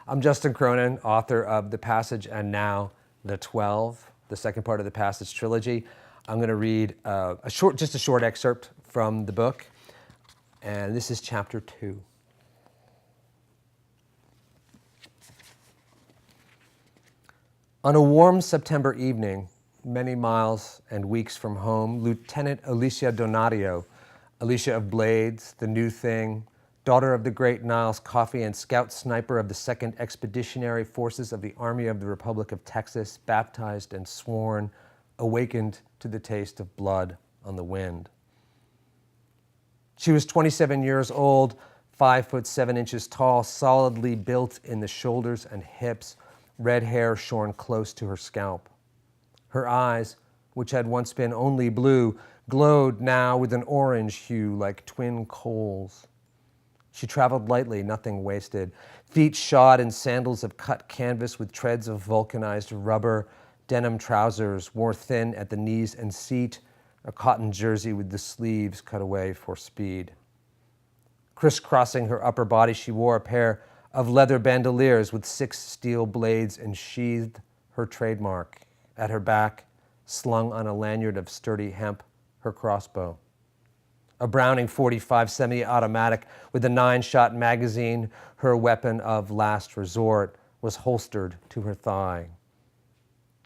I'm Justin Cronin, author of The Passage and now The 12, the second part of the Passage trilogy. I'm going to read just a short excerpt from the book, and this is chapter 2. On a warm September evening, many miles and weeks from home, Lieutenant Alicia Donadio, Alicia of Blades, the new thing, daughter of the great Niles Coffey and scout sniper of the 2nd Expeditionary Forces of the Army of the Republic of Texas, baptized and sworn, awakened to the taste of blood on the wind. She was 27 years old, 5 foot 7 inches tall, solidly built in the shoulders and hips, red hair shorn close to her scalp. Her eyes, which had once been only blue, glowed now with an orange hue like twin coals. She traveled lightly, nothing wasted. Feet shod in sandals of cut canvas with treads of vulcanized rubber, denim trousers wore thin at the knees and seat, a cotton jersey with the sleeves cut away for speed. Crisscrossing her upper body, she wore a pair of leather bandoliers with 6 steel blades ensheathed, her trademark. At her back, slung on a lanyard of sturdy hemp, her crossbow. A Browning .45 semi-automatic with a 9-shot magazine, her weapon of last resort, was holstered to her thigh.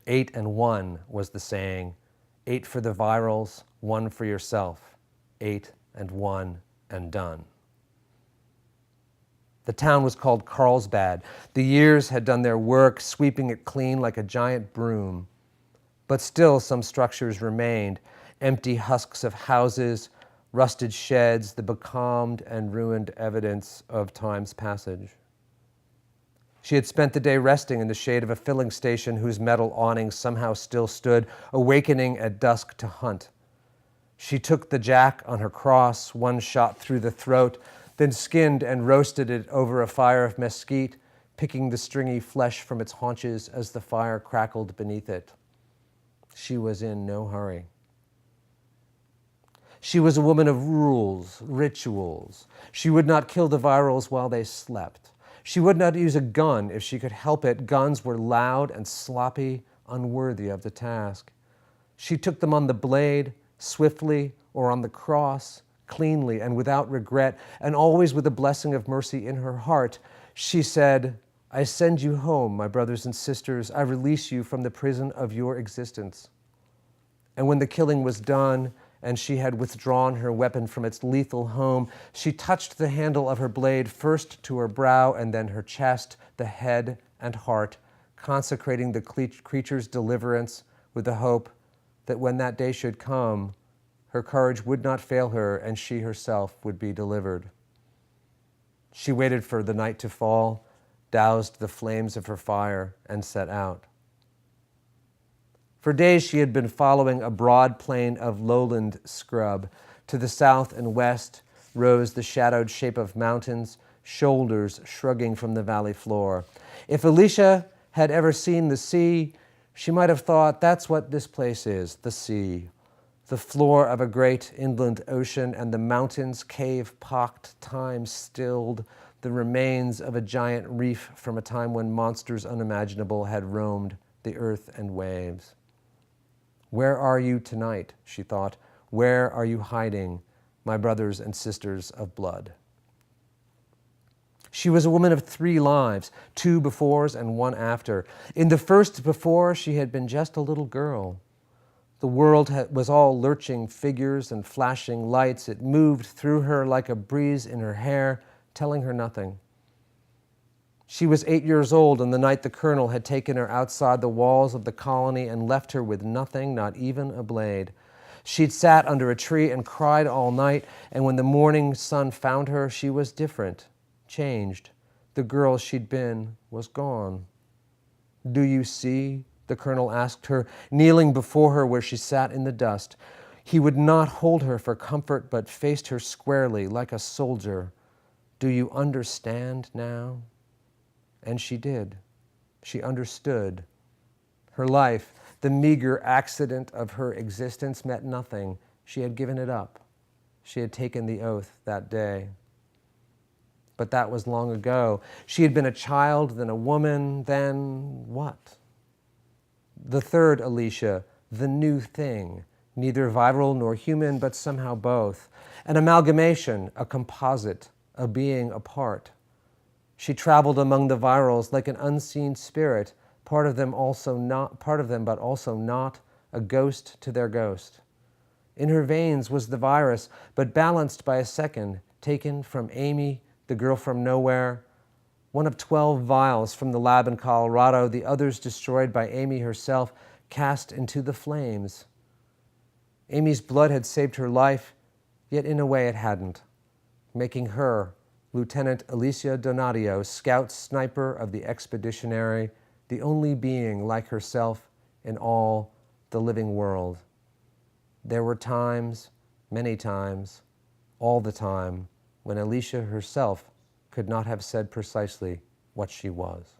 8 and 1 was the saying. 8 for the virals, 1 for yourself. 8 and 1 and done. The town was called Carlsbad. The years had done their work, sweeping it clean like a giant broom. But still some structures remained, empty husks of houses, rusted sheds, the becalmed and ruined evidence of time's passage. She had spent the day resting in the shade of a filling station whose metal awning somehow still stood, awakening at dusk to hunt. She took the jack on her cross, 1 shot through the throat, then skinned and roasted it over a fire of mesquite, picking the stringy flesh from its haunches as the fire crackled beneath it. She was in no hurry. She was a woman of rules, rituals. She would not kill the virals while they slept. She would not use a gun if she could help it. Guns were loud and sloppy, unworthy of the task. She took them on the blade, swiftly, or on the cross, cleanly and without regret, and always with a blessing of mercy in her heart. She said, "I send you home, my brothers and sisters. I release you from the prison of your existence." And when the killing was done, and she had withdrawn her weapon from its lethal home, she touched the handle of her blade first to her brow and then her chest, the head and heart, consecrating the creature's deliverance with the hope that when that day should come, her courage would not fail her and she herself would be delivered. She waited for the night to fall, doused the flames of her fire, and set out. For days she had been following a broad plain of lowland scrub. To the south and west rose the shadowed shape of mountains, shoulders shrugging from the valley floor. If Alicia had ever seen the sea, she might have thought, that's what this place is, the sea. The floor of a great inland ocean, and the mountains, cave-pocked, time stilled, the remains of a giant reef from a time when monsters unimaginable had roamed the earth and waves. Where are you tonight, she thought. Where are you hiding, my brothers and sisters of blood? She was a woman of 3 lives, 2 befores and 1 after. In the first before, she had been just a little girl. The world was all lurching figures and flashing lights. It moved through her like a breeze in her hair, telling her nothing. She was 8 years old on the night the colonel had taken her outside the walls of the colony and left her with nothing, not even a blade. She'd sat under a tree and cried all night, and when the morning sun found her, she was different, changed. The girl she'd been was gone. "Do you see?" the colonel asked her, kneeling before her where she sat in the dust. He would not hold her for comfort, but faced her squarely like a soldier. "Do you understand now?" And she did. She understood. Her life, the meager accident of her existence, meant nothing. She had given it up. She had taken the oath that day. But that was long ago. She had been a child, then a woman, then what? The third Alicia, the new thing, neither viral nor human, but somehow both. An amalgamation, a composite, a being apart. She traveled among the virals like an unseen spirit, part of them but also not, a ghost to their ghost. In her veins was the virus, but balanced by a second, taken from Amy, the girl from nowhere. One of 12 vials from the lab in Colorado, the others destroyed by Amy herself, cast into the flames. Amy's blood had saved her life, yet in a way it hadn't, making her Lieutenant Alicia Donadio, scout sniper of the expeditionary, the only being like herself in all the living world. There were times, many times, all the time, when Alicia herself could not have said precisely what she was.